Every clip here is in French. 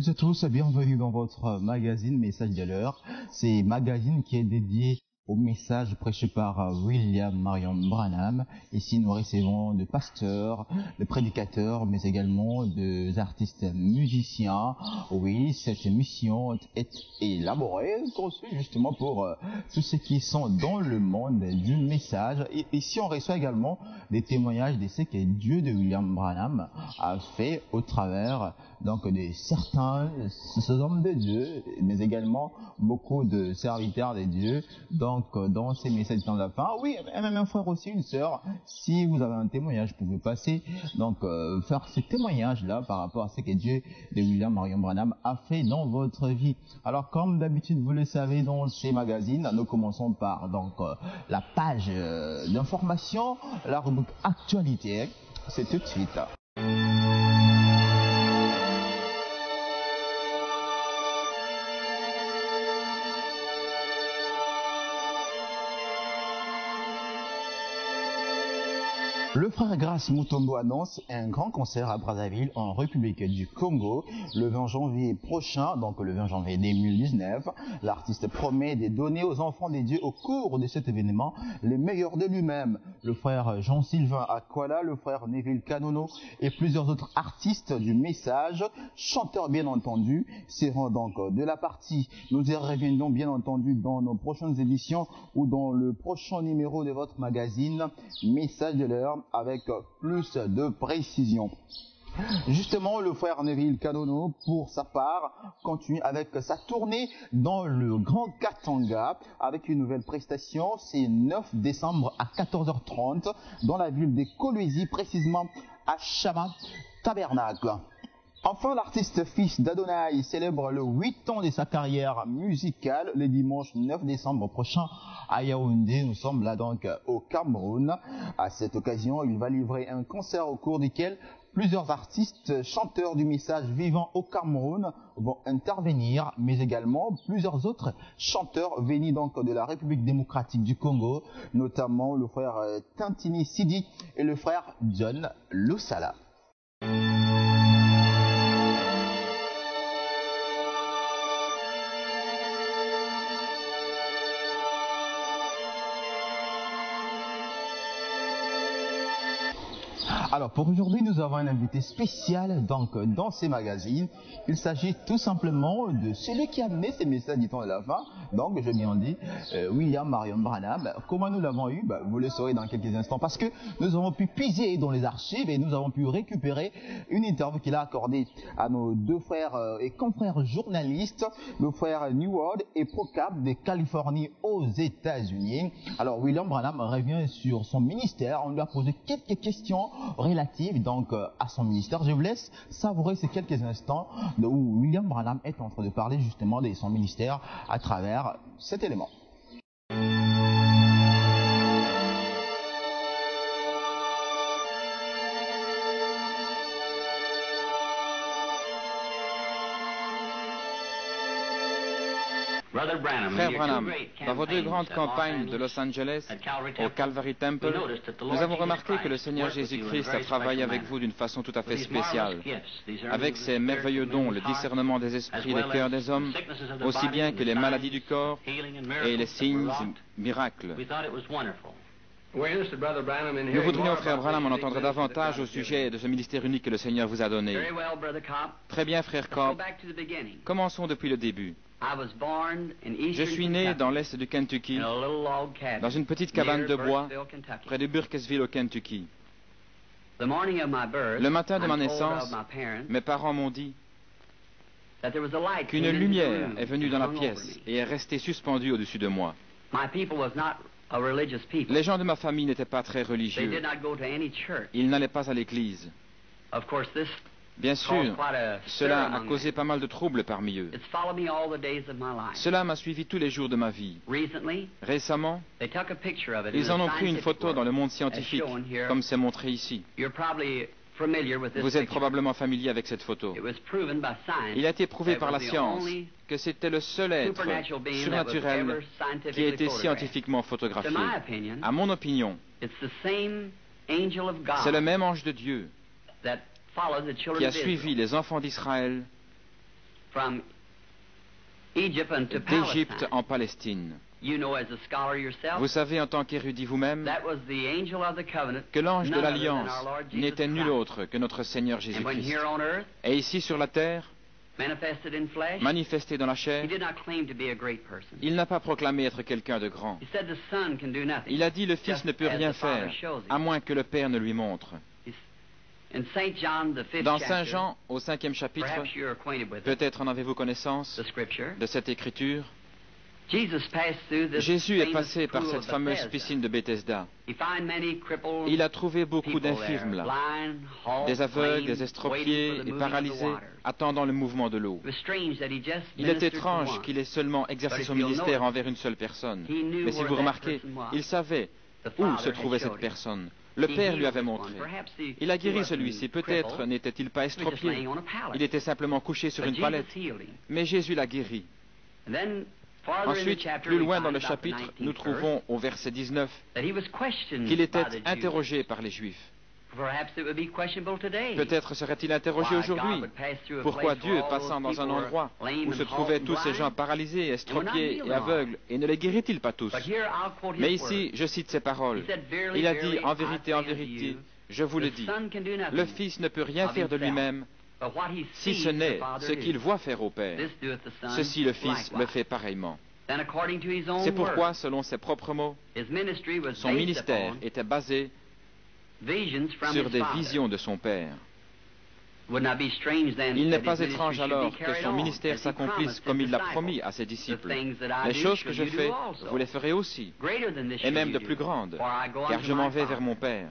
toutes et tous, bienvenue dans votre magazine Message de l'heure. C'est un magazine qui est dédié au message prêché par William Marion Branham. Ici, nous recevons des pasteurs, des prédicateurs, mais également des artistes musiciens. Oui, cette mission est élaborée, conçue justement pour tous ceux qui sont dans le monde du message. Et ici, on reçoit également des témoignages de ce que Dieu de William Branham a fait au travers donc de certains hommes de Dieu, mais également beaucoup de serviteurs de Dieu. Donc, dans ces messages dans la fin, oui, même un frère aussi, une sœur, si vous avez un témoignage, vous pouvez passer, donc faire ce témoignage-là par rapport à ce que Dieu de William Marion Branham a fait dans votre vie. Alors, comme d'habitude, vous le savez, dans ces magazines, nous commençons par donc la page d'information, la rubrique actualité. C'est tout de suite. Le frère Grace Mutombo annonce un grand concert à Brazzaville en République du Congo le 20 janvier prochain, donc le 20 janvier 2019. L'artiste promet de donner aux enfants des dieux au cours de cet événement les meilleurs de lui-même. Le frère Jean-Sylvain Akwala, le frère Neville Kanono et plusieurs autres artistes du message, chanteurs bien entendu, seront donc de la partie. Nous y reviendrons bien entendu dans nos prochaines éditions ou dans le prochain numéro de votre magazine Message de l'heure, avec plus de précision. Justement, le frère Neville Kanono, pour sa part, continue avec sa tournée dans le Grand Katanga avec une nouvelle prestation. C'est 9 décembre à 14h30 dans la ville de Kolwezi, précisément à Chama Tabernacle. Enfin, l'artiste fils d'Adonai célèbre le 8 ans de sa carrière musicale le dimanche 9 décembre prochain à Yaoundé. Nous sommes là donc au Cameroun. À cette occasion, il va livrer un concert au cours duquel plusieurs artistes, chanteurs du message vivant au Cameroun vont intervenir, mais également plusieurs autres chanteurs venus donc de la République démocratique du Congo, notamment le frère Tintini Sidi et le frère John Lusala. Alors pour aujourd'hui, nous avons un invité spécial donc dans ces magazines. Il s'agit tout simplement de celui qui a amené ces messages du temps de la fin. Donc je viens dit William Marion Branham. Comment nous l'avons eu? Vous le saurez dans quelques instants, parce que nous avons pu puiser dans les archives et nous avons pu récupérer une interview qu'il a accordée à nos deux frères et confrères journalistes, le frère Neward et Procap de Californie aux États-Unis. Alors William Branham revient sur son ministère. On lui a posé quelques questions relative donc à son ministère. Je vous laisse savourer ces quelques instants où William Branham est en train de parler justement de son ministère à travers cet élément. Frère Branham, dans vos deux grandes campagnes de Los Angeles au Calvary Temple, nous avons remarqué que le Seigneur Jésus-Christ a travaillé avec vous d'une façon tout à fait spéciale, avec ses merveilleux dons, le discernement des esprits, des cœurs des hommes, aussi bien que les maladies du corps et les signes et miracles. Nous voudrions, frère Branham, en entendre davantage au sujet de ce ministère unique que le Seigneur vous a donné. Très bien, frère Cobb. Commençons depuis le début. Je suis né dans l'est du Kentucky, dans une petite cabane de bois, près de Burkesville au Kentucky. Le matin de ma naissance, mes parents m'ont dit qu'une lumière est venue dans la pièce et est restée suspendue au-dessus de moi. Les gens de ma famille n'étaient pas très religieux. Ils n'allaient pas à l'église. Bien sûr, cela a causé pas mal de troubles parmi eux. Cela m'a suivi tous les jours de ma vie. Récemment, ils en ont pris une photo dans le monde scientifique, comme c'est montré ici. Vous êtes probablement familier avec cette photo. Il a été prouvé par la science que c'était le seul être surnaturel qui a été scientifiquement photographié. À mon opinion, c'est le même ange de Dieu qui a suivi les enfants d'Israël d'Égypte en Palestine. Vous savez en tant qu'érudit vous-même que l'ange de l'Alliance n'était nul autre que notre Seigneur Jésus-Christ. Et ici sur la terre, manifesté dans la chair, il n'a pas proclamé être quelqu'un de grand. Il a dit le Fils ne peut rien faire, à moins que le Père ne lui montre. Dans Saint Jean, au 5e chapitre, peut-être en avez-vous connaissance de cette écriture, Jésus est passé par cette fameuse piscine de Bethesda. Il a trouvé beaucoup d'infirmes là, des aveugles, des estropiés et paralysés, attendant le mouvement de l'eau. Il est étrange qu'il ait seulement exercé son ministère envers une seule personne. Mais si vous remarquez, il savait où se trouvait cette personne. Le Père lui avait montré. Il a guéri celui-ci. Peut-être n'était-il pas estropié. Il était simplement couché sur une palette. Mais Jésus l'a guéri. Ensuite, plus loin dans le chapitre, nous trouvons au verset 19 qu'il était interrogé par les Juifs. Peut-être serait-il interrogé aujourd'hui. Pourquoi Dieu, passant dans un endroit où se trouvaient tous ces gens paralysés, estropiés et aveugles, et ne les guérit-il pas tous? Mais ici, je cite ces paroles. Il a dit, en vérité, je vous le dis, le Fils ne peut rien faire de lui-même, si ce n'est ce qu'il voit faire au Père. Ceci, le Fils le fait pareillement. C'est pourquoi, selon ses propres mots, son ministère était basé sur des visions de son Père. Il n'est pas étrange alors que son ministère s'accomplisse comme il l'a promis à ses disciples. Les choses que je fais, vous les ferez aussi, et même de plus grandes, car je m'en vais vers mon Père.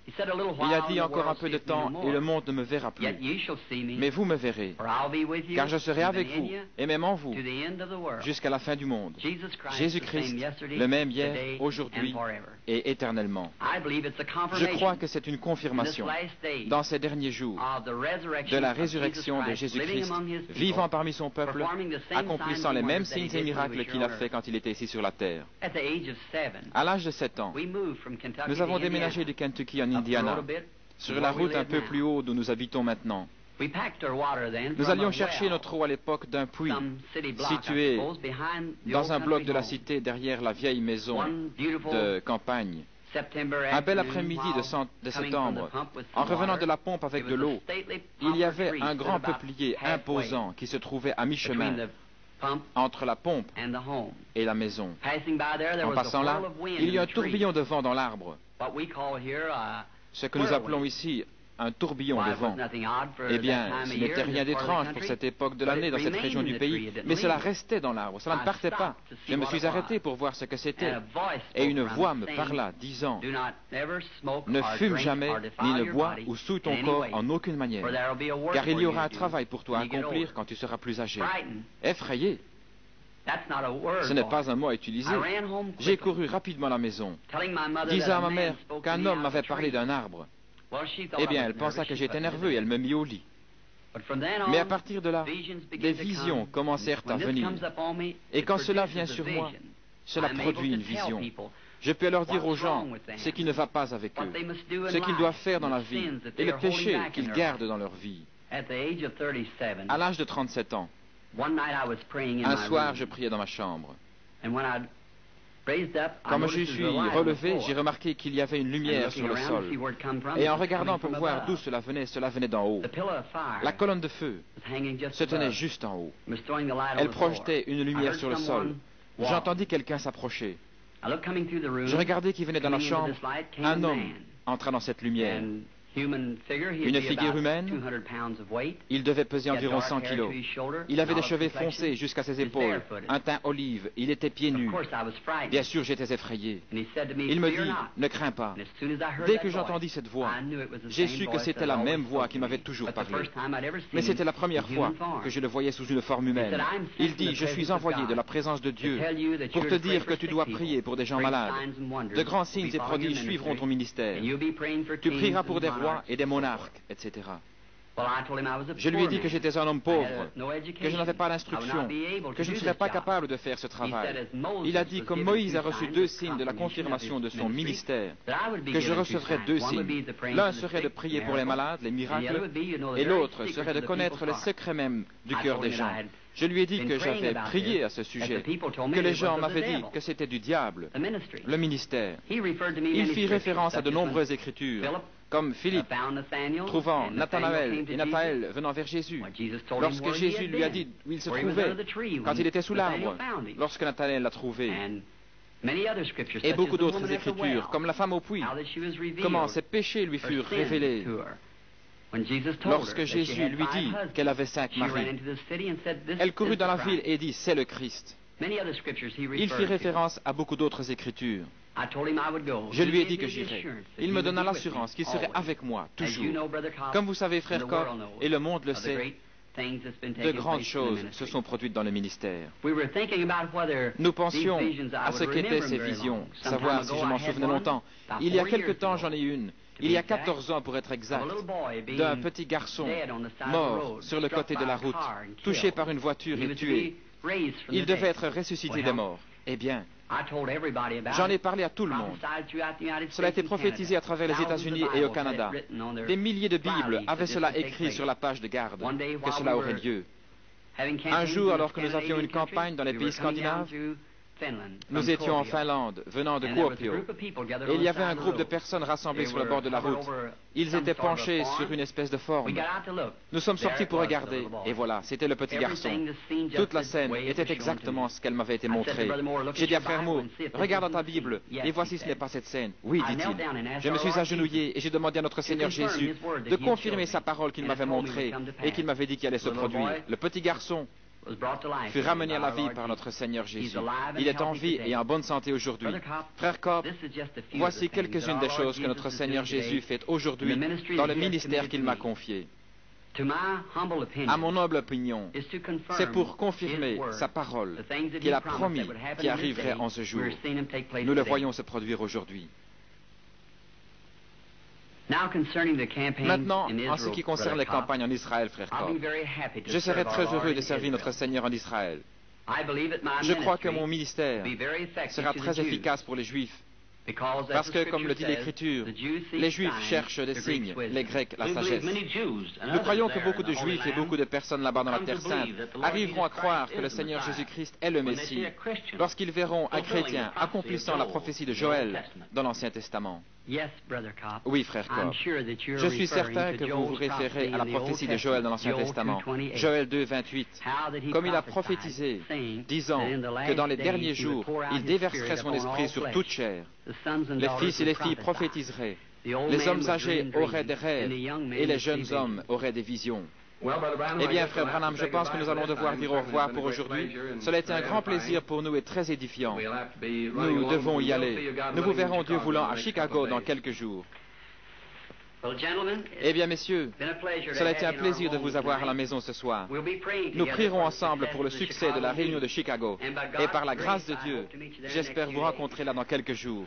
Il a dit encore un peu de temps et le monde ne me verra plus. Mais vous me verrez, car je serai avec vous et même en vous jusqu'à la fin du monde. Jésus-Christ, le même hier, aujourd'hui et éternellement. Je crois que c'est une confirmation dans ces derniers jours de la résurrection de Jésus-Christ, vivant parmi son peuple, accomplissant les mêmes signes et miracles qu'il a fait quand il était ici sur la terre. À l'âge de 7 ans, nous avons déménagé du Kentucky en Indiana, sur la route un peu plus haut d'où nous habitons maintenant. Nous allions chercher notre eau à l'époque d'un puits situé dans un bloc de la cité derrière la vieille maison de campagne. Un bel après-midi de septembre, en revenant de la pompe avec de l'eau, il y avait un grand peuplier imposant qui se trouvait à mi-chemin entre la pompe et la maison. En passant là, il y a un tourbillon de vent dans l'arbre. Ce que nous appelons ici un tourbillon de vent. Eh bien, ce n'était rien d'étrange pour cette époque de l'année dans cette région du pays, mais cela restait dans l'arbre, cela ne partait pas. Je me suis arrêté pour voir ce que c'était, et une voix me parla, disant, « Ne fume jamais, ni ne bois ou souille ton corps en aucune manière, car il y aura un travail pour toi à accomplir quand tu seras plus âgé. » Effrayé. Ce n'est pas un mot à utiliser. J'ai couru rapidement à la maison, disant à ma mère qu'un homme m'avait parlé d'un arbre. Eh bien, elle pensa que j'étais nerveux et elle me mit au lit. Mais à partir de là, des visions commencèrent à venir. Et quand cela vient sur moi, cela produit une vision. Je peux alors dire aux gens ce qui ne va pas avec eux, ce qu'ils doivent faire dans la vie et le péché qu'ils gardent dans leur vie. À l'âge de 37 ans, un soir, je priais dans ma chambre. Quand je suis relevé, j'ai remarqué qu'il y avait une lumière sur le sol. Et en regardant pour voir d'où cela venait d'en haut. La colonne de feu se tenait juste en haut. Elle projetait une lumière sur le sol. J'entendis quelqu'un s'approcher. Je regardais qui venait dans la chambre. Un homme entra dans cette lumière. Une figure humaine. Il devait peser environ 100 kilos. Il avait des cheveux foncés jusqu'à ses épaules, un teint olive, il était pieds nus. Bien sûr, j'étais effrayé. Il me dit, ne crains pas. Dès que j'entendis cette voix, j'ai su que c'était la même voix qui m'avait toujours parlé. Mais c'était la première fois que je le voyais sous une forme humaine. Il dit, je suis envoyé de la présence de Dieu pour te dire que tu dois prier pour des gens malades. De grands signes et prodiges suivront ton ministère. Tu prieras pour des rois et des monarques, etc. Je lui ai dit que j'étais un homme pauvre, que je n'avais pas d'instruction, que je ne serais pas capable de faire ce travail. Il a dit, comme Moïse a reçu 2 signes de la confirmation de son ministère, que je recevrais 2 signes. L'un serait de prier pour les malades, les miracles, et l'autre serait de connaître les secrets même du cœur des gens. Je lui ai dit que j'avais prié à ce sujet, que les gens m'avaient dit que c'était du diable, le ministère. Il fit référence à de nombreuses écritures, comme Philippe trouvant Nathanaël et Nathanaël venant vers Jésus. Lorsque Jésus lui a dit où il se trouvait, quand il était sous l'arbre, lorsque Nathanaël l'a trouvé. Et beaucoup d'autres écritures, comme la femme au puits, comment ses péchés lui furent révélés. Lorsque Jésus lui dit qu'elle avait 5 maris, elle courut dans la ville et dit, c'est le Christ. Il fit référence à beaucoup d'autres écritures. Je lui ai dit que j'irais. Il me donna l'assurance qu'il serait avec moi, toujours. Comme vous savez, frère Cobb, et le monde le sait, de grandes choses se sont produites dans le ministère. Nous pensions à ce qu'étaient ces visions, savoir si je m'en souvenais longtemps. Il y a quelque temps, j'en ai une. Il y a 14 ans, pour être exact, d'un petit garçon mort sur le côté de la route, touché par une voiture et tué. Il devait être ressuscité des morts. Eh bien, j'en ai parlé à tout le monde. Cela a été prophétisé à travers les États-Unis et au Canada. Des milliers de Bibles avaient cela écrit sur la page de garde, que cela aurait lieu. Un jour, alors que nous avions une campagne dans les pays scandinaves, nous étions en Finlande, venant de Kuopio, et il y avait un groupe de personnes rassemblées sur le bord de la route. Ils étaient penchés sur une espèce de forme. Nous sommes sortis pour regarder, et voilà, c'était le petit garçon. Toute la scène était exactement ce qu'elle m'avait été montrée. J'ai dit à Frère Moore, regarde dans ta Bible, et voici ce n'est pas cette scène. Oui, dit-il. Je me suis agenouillé, et j'ai demandé à notre Seigneur Jésus de confirmer sa parole qu'il m'avait montrée, et qu'il m'avait dit qu'il allait se produire. Le petit garçon fut ramené à la vie par notre Seigneur Jésus. Il est en vie et en bonne santé aujourd'hui. Frère Cobb, voici quelques-unes des choses que notre Seigneur Jésus fait aujourd'hui dans le ministère qu'il m'a confié. À mon humble opinion, c'est pour confirmer sa parole qu'il a promis qui arriverait en ce jour. Nous le voyons se produire aujourd'hui. Maintenant, en ce qui concerne les campagnes en Israël, frère Cobb, je serai très heureux de servir notre Seigneur en Israël. Je crois que mon ministère sera très efficace pour les Juifs, parce que, comme le dit l'Écriture, les Juifs cherchent des signes, les Grecs la sagesse. Nous croyons que beaucoup de Juifs et beaucoup de personnes là-bas dans la Terre Sainte arriveront à croire que le Seigneur Jésus-Christ est le Messie lorsqu'ils verront un chrétien accomplissant la prophétie de Joël dans l'Ancien Testament. Oui, frère Cobb, je suis certain que vous vous référez à la prophétie de Joël dans l'Ancien Testament, Joël 2, 28, comme il a prophétisé, disant que dans les derniers jours, il déverserait son esprit sur toute chair. Les fils et les filles prophétiseraient, les hommes âgés auraient des rêves, et les jeunes hommes auraient des visions. Eh bien, frère Branham, je pense que nous allons devoir dire au revoir pour aujourd'hui. Cela a été un grand plaisir pour nous et très édifiant. Nous devons y aller. Nous vous verrons, Dieu voulant, à Chicago dans quelques jours. Eh bien, messieurs, cela a été un plaisir de vous avoir à la maison ce soir. Nous prierons ensemble pour le succès de la réunion de Chicago. Et par la grâce de Dieu, j'espère vous rencontrer là dans quelques jours.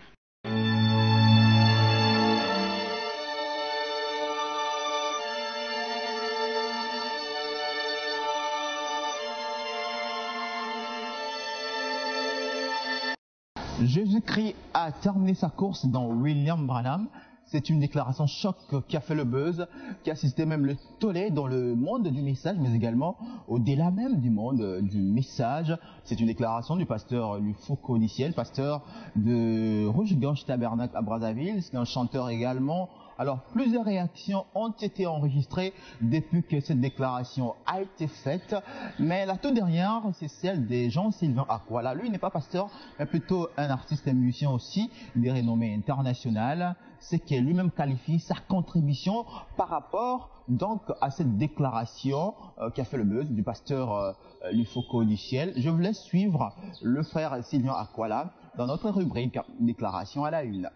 Jésus-Christ a terminé sa course dans William Branham. C'est une déclaration choc qui a fait le buzz, qui a suscité même le tollé dans le monde du message, mais également au-delà même du monde du message. C'est une déclaration du pasteur Lufoko Niciel, pasteur de Rouge-Gorge Tabernacle à Brazzaville. C'est un chanteur également. Alors, plusieurs réactions ont été enregistrées depuis que cette déclaration a été faite. Mais la toute dernière, c'est celle de Jean-Sylvain Aquala. Lui, il n'est pas pasteur, mais plutôt un artiste et musicien aussi, des renommées internationales. C'est qu'il lui-même qualifie sa contribution par rapport donc à cette déclaration qui a fait le buzz du pasteur Lufoko Niciel. Je vous laisse suivre le frère Sylvain Aquala dans notre rubrique Déclaration à la une.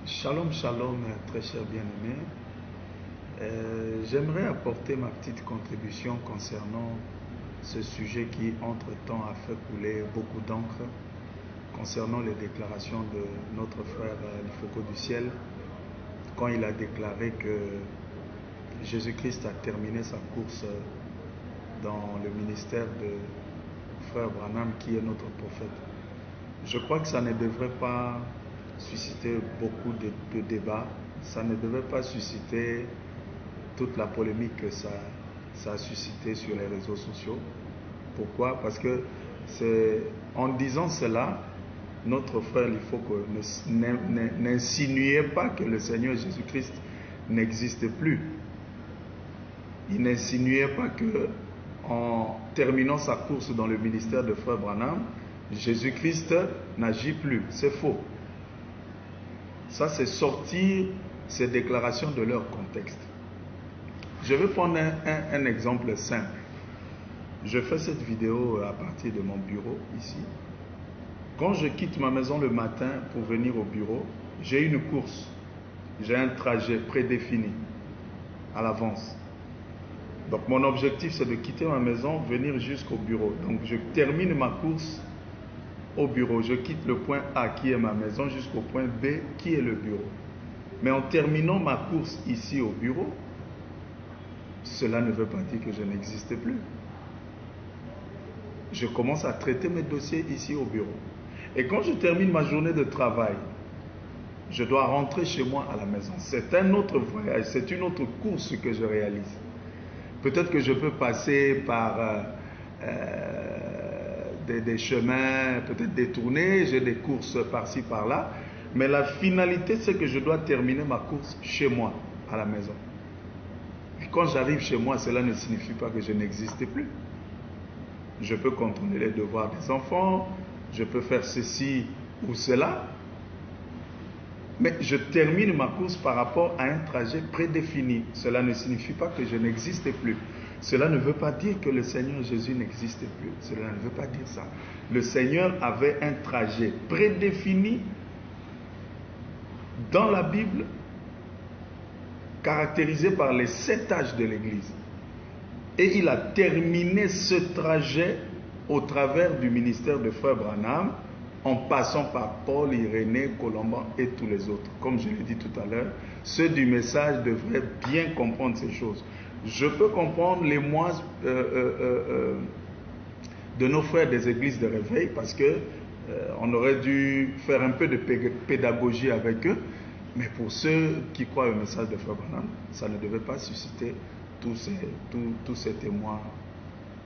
Shalom, shalom, très chers bien-aimés. J'aimerais apporter ma petite contribution concernant ce sujet qui, entre-temps, a fait couler beaucoup d'encre, concernant les déclarations de notre frère Lifoko du ciel, quand il a déclaré que Jésus-Christ a terminé sa course dans le ministère de frère Branham, qui est notre prophète. Je crois que ça ne devrait pas susciter beaucoup de débats, ça ne devrait pas susciter toute la polémique que ça a suscité sur les réseaux sociaux. Pourquoi? Parce que en disant cela, notre frère Lifoko n'insinuait pas que le Seigneur Jésus-Christ n'existe plus. Il n'insinuait pas que, en terminant sa course dans le ministère de frère Branham, Jésus-Christ n'agit plus. C'est faux. Ça, c'est sortir ces déclarations de leur contexte. Je vais prendre un exemple simple. Je fais cette vidéo à partir de mon bureau ici. Quand je quitte ma maison le matin pour venir au bureau, j'ai une course. J'ai un trajet prédéfini à l'avance. Donc mon objectif, c'est de quitter ma maison, venir jusqu'au bureau. Donc je termine ma course au bureau. Je quitte le point A qui est ma maison jusqu'au point B qui est le bureau. Mais en terminant ma course ici au bureau, cela ne veut pas dire que je n'existe plus. Je commence à traiter mes dossiers ici au bureau. Et quand je termine ma journée de travail, je dois rentrer chez moi à la maison. C'est un autre voyage, c'est une autre course que je réalise. Peut-être que je peux passer par des chemins peut-être détournés, j'ai des courses par-ci, par-là. Mais la finalité, c'est que je dois terminer ma course chez moi, à la maison. Et quand j'arrive chez moi, cela ne signifie pas que je n'existe plus. Je peux contrôler les devoirs des enfants, je peux faire ceci ou cela, mais je termine ma course par rapport à un trajet prédéfini. Cela ne signifie pas que je n'existe plus. Cela ne veut pas dire que le Seigneur Jésus n'existe plus. Cela ne veut pas dire ça. Le Seigneur avait un trajet prédéfini dans la Bible, caractérisé par les 7 âges de l'Église. Et il a terminé ce trajet au travers du ministère de frère Branham, en passant par Paul, Irénée, Colomban et tous les autres. Comme je l'ai dit tout à l'heure, ceux du message devraient bien comprendre ces choses. Je peux comprendre l'émoi de nos frères des églises de réveil, parce que on aurait dû faire un peu de pédagogie avec eux, mais pour ceux qui croient au message de frère Branham, ça ne devait pas susciter tous ces témoins,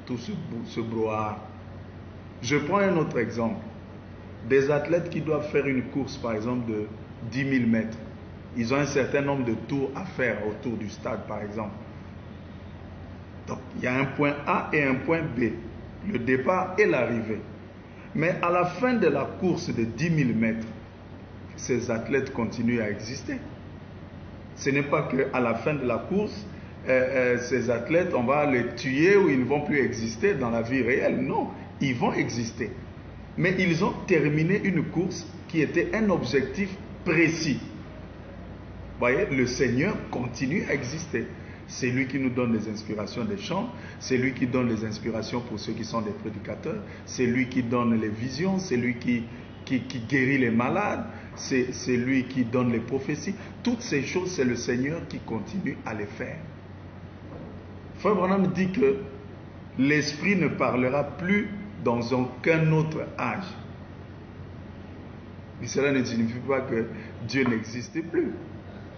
tout ce brouhaha. Je prends un autre exemple. Des athlètes qui doivent faire une course, par exemple, de 10 000 mètres. Ils ont un certain nombre de tours à faire autour du stade, par exemple. Donc, il y a un point A et un point B. Le départ et l'arrivée. Mais à la fin de la course de 10 000 mètres, ces athlètes continuent à exister. Ce n'est pas qu'à la fin de la course, ces athlètes, on va les tuer ou ils ne vont plus exister dans la vie réelle. Non, ils vont exister. Mais ils ont terminé une course qui était un objectif précis. Vous voyez, le Seigneur continue à exister. C'est lui qui nous donne les inspirations des chants, c'est lui qui donne les inspirations pour ceux qui sont des prédicateurs, c'est lui qui donne les visions, c'est lui qui guérit les malades, c'est lui qui donne les prophéties. Toutes ces choses, c'est le Seigneur qui continue à les faire. Frère Branham dit que l'Esprit ne parlera plus dans aucun autre âge. Mais cela ne signifie pas que Dieu n'existe plus.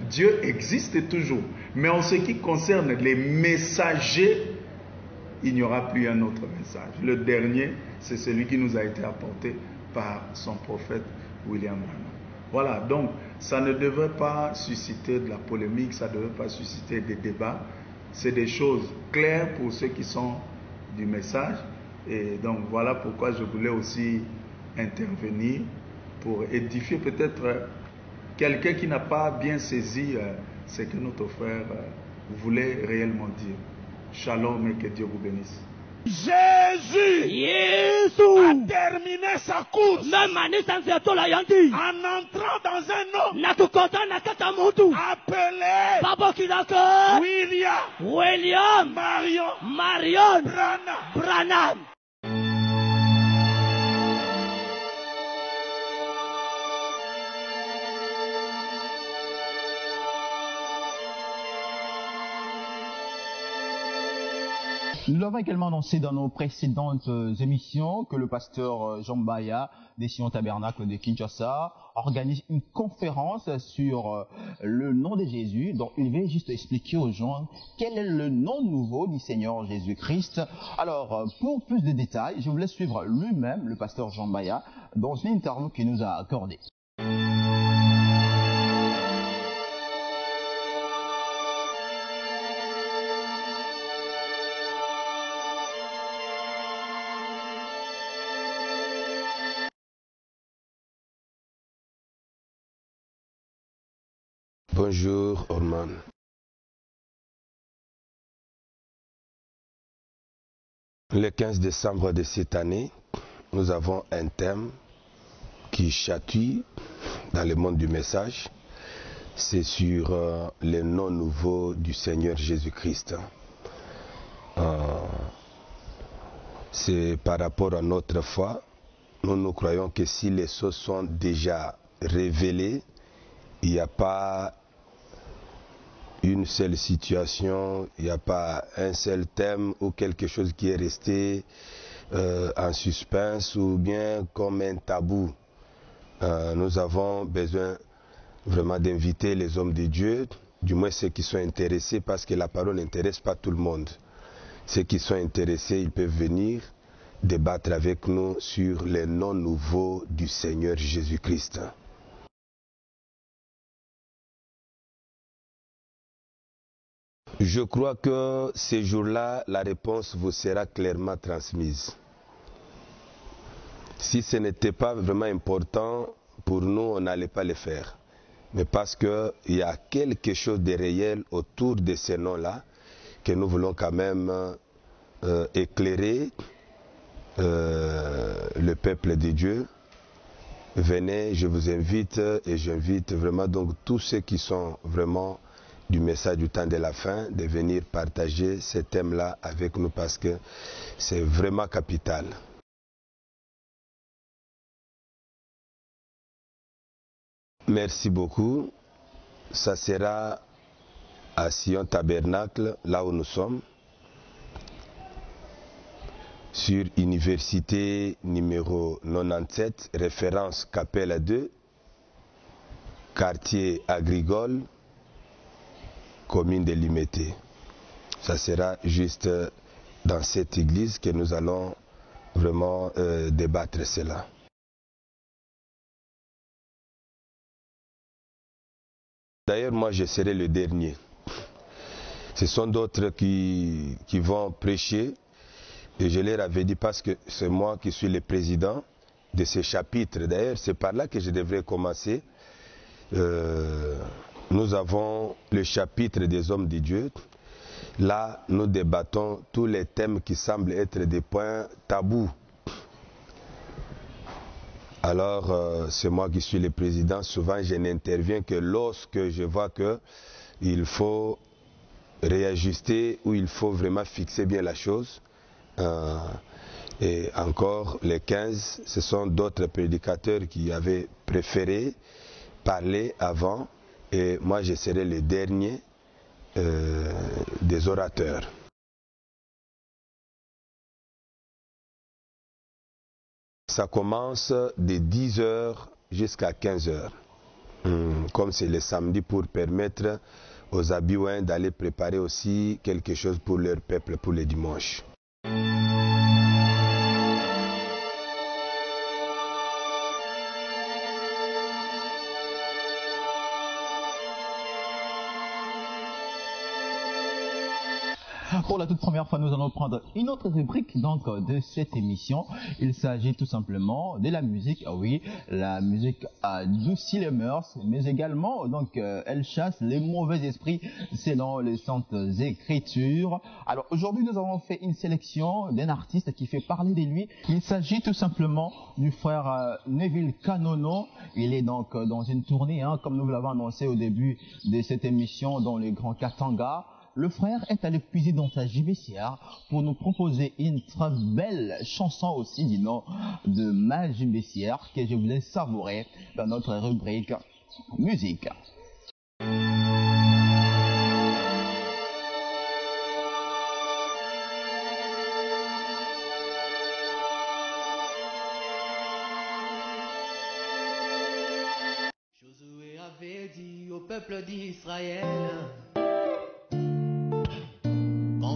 Dieu existe toujours. Mais en ce qui concerne les messagers, il n'y aura plus un autre message. Le dernier, c'est celui qui nous a été apporté par son prophète William Branham. Voilà, donc ça ne devrait pas susciter de la polémique, ça ne devrait pas susciter des débats. C'est des choses claires pour ceux qui sont du message. Et donc voilà pourquoi je voulais aussi intervenir pour édifier peut-être quelqu'un qui n'a pas bien saisi ce que notre frère voulait réellement dire. Shalom et que Dieu vous bénisse. Jésus a terminé sa course en entrant dans un homme appelé William Marion Branham. Nous l'avons également annoncé dans nos précédentes émissions que le pasteur Jean Mbaya des Sion Tabernacle de Kinshasa organise une conférence sur le nom de Jésus. Donc il va juste expliquer aux gens quel est le nom nouveau du Seigneur Jésus-Christ. Alors pour plus de détails, je vous laisse suivre lui-même, le pasteur Jean Mbaya, dans une interview qu'il nous a accordée. Bonjour Orman. Le 15 décembre de cette année, nous avons un thème qui chatouille dans le monde du message. C'est sur le nom nouveau du Seigneur Jésus-Christ. C'est par rapport à notre foi. Nous croyons que si les choses sont déjà révélées, il n'y a pas une seule situation, il n'y a pas un seul thème ou quelque chose qui est resté en suspense ou bien comme un tabou. Nous avons besoin vraiment d'inviter les hommes de Dieu, du moins ceux qui sont intéressés, parce que la parole n'intéresse pas tout le monde. Ceux qui sont intéressés, ils peuvent venir débattre avec nous sur les noms nouveaux du Seigneur Jésus-Christ. Je crois que ces jours-là, la réponse vous sera clairement transmise. Si ce n'était pas vraiment important, pour nous, on n'allait pas le faire. Mais parce qu'il y a quelque chose de réel autour de ces noms-là, que nous voulons quand même éclairer le peuple de Dieu. Venez, je vous invite et j'invite vraiment donc tous ceux qui sont vraiment du message du temps de la fin, de venir partager ce thème-là avec nous parce que c'est vraiment capital. Merci beaucoup. Ça sera à Sion Tabernacle, là où nous sommes, sur Université numéro 97, référence Capella 2, quartier agricole, commune de Limete. Ça sera juste dans cette église que nous allons vraiment débattre cela. D'ailleurs, moi, je serai le dernier. Ce sont d'autres qui vont prêcher. Et je leur avais dit parce que c'est moi qui suis le président de ce chapitre. D'ailleurs, c'est par là que je devrais commencer. Nous avons le chapitre des hommes de Dieu. Là, nous débattons tous les thèmes qui semblent être des points tabous. Alors, c'est moi qui suis le président. Souvent, je n'interviens que lorsque je vois qu'il faut réajuster ou il faut vraiment fixer bien la chose. Et encore, les 15, ce sont d'autres prédicateurs qui avaient préféré parler avant. Et moi, je serai le dernier des orateurs. Ça commence de 10h jusqu'à 15h. Comme c'est le samedi, pour permettre aux Abouins d'aller préparer aussi quelque chose pour leur peuple pour le dimanche. Pour la toute première fois, nous allons prendre une autre rubrique donc de cette émission. Il s'agit tout simplement de la musique. Oui, la musique adoucit les mœurs, mais également donc elle chasse les mauvais esprits selon les saintes écritures. Alors aujourd'hui, nous avons fait une sélection d'un artiste qui fait parler de lui. Il s'agit tout simplement du frère Neville Kanono. Il est donc dans une tournée, comme nous l'avons annoncé au début de cette émission dans les grands Katanga. Le frère est allé puiser dans sa JBCR pour nous proposer une très belle chanson aussi du nom de ma JBCR que je voulais savourer dans notre rubrique musique. Josué avait dit au peuple d'Israël: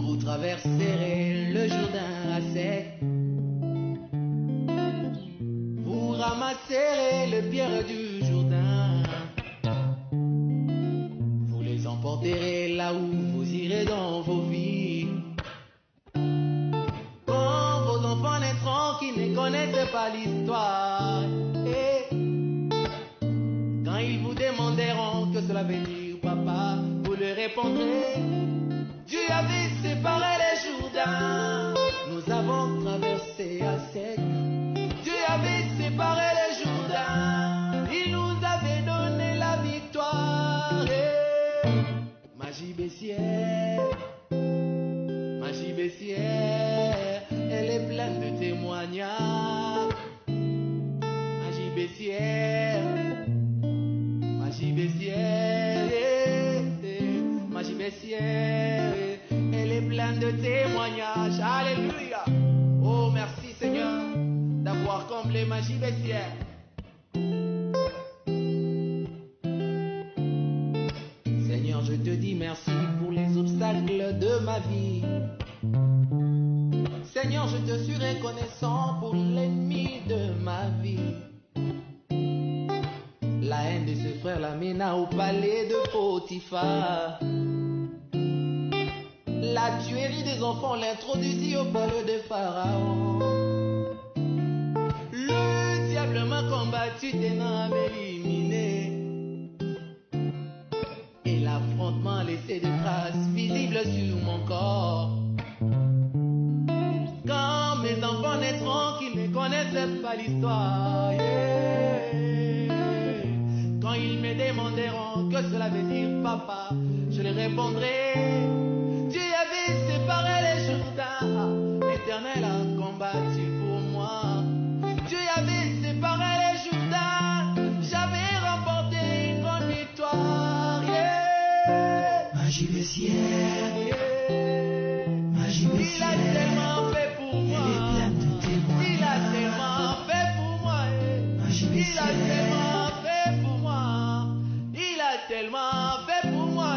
vous traverserez le Jourdain à sec, vous ramasserez les pierres du Jourdain, vous les emporterez là où vous irez dans vos vies. Quand vos enfants naîtront qui ne connaissent pas l'histoire, et quand ils vous demanderont que cela veut dire papa, vous leur répondrez: Dieu avait séparé les Jourdains, nous avons traversé à sec. Dieu avait séparé les Jourdains, il nous avait donné la victoire. Ma JBCR, elle est pleine de témoignages. Ma JBCR, elle est pleine de témoignages. Alléluia. Oh, merci Seigneur d'avoir comblé ma JBCR. Seigneur, je te dis merci pour les obstacles de ma vie. Seigneur, je te suis reconnaissant pour l'ennemi de ma vie. La haine de ce frère l'amena au palais de Potiphar. La tuerie des enfants l'introduisit au palais de Pharaon. Le diable m'a combattu, ténant éliminé. Et l'affrontement a laissé des traces visibles sur mon corps. Quand mes enfants naîtront qui ne connaissent pas l'histoire, quand ils me demanderont que cela veut dire papa, je leur répondrai: Dieu avait séparé les Jourdains, l'Éternel a combattu pour moi. Dieu avait séparé les Jourdains, j'avais remporté une grande victoire. Ma JBCR, ma JBCR, il a tellement fait pour moi. Elle est pleine de témoignages. Il a tellement fait pour moi. Ma JBCR, il a tellement fait pour moi. Il a tellement fait pour moi.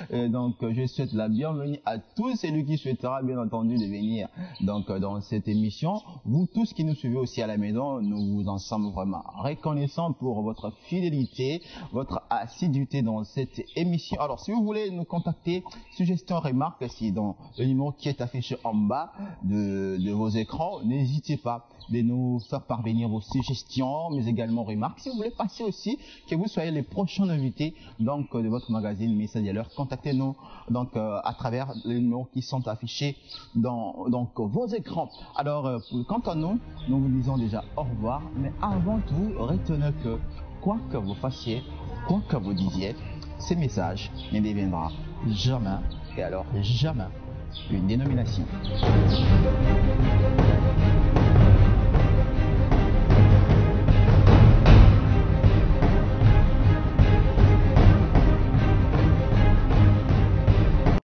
Et donc, je souhaite la bienvenue à tous celui qui souhaitera, bien entendu, de venir donc, dans cette émission. Vous tous qui nous suivez aussi à la maison, nous vous en sommes vraiment reconnaissants pour votre fidélité, votre assiduité dans cette émission. Alors, si vous voulez nous contacter, suggestions, remarques, si dans le numéro qui est affiché en bas de vos écrans, n'hésitez pas de nous faire parvenir vos suggestions, mais également remarques. Si vous voulez passer aussi, que vous soyez les prochains invités donc, de votre magazine Message à l'heure, contactez-nous donc à travers les numéros qui sont affichés dans donc, vos écrans. Alors, quant à nous, nous vous disons déjà au revoir, mais avant tout, retenez que quoi que vous fassiez, quoi que vous disiez, ces messages ne deviendra jamais, et alors jamais, une dénomination.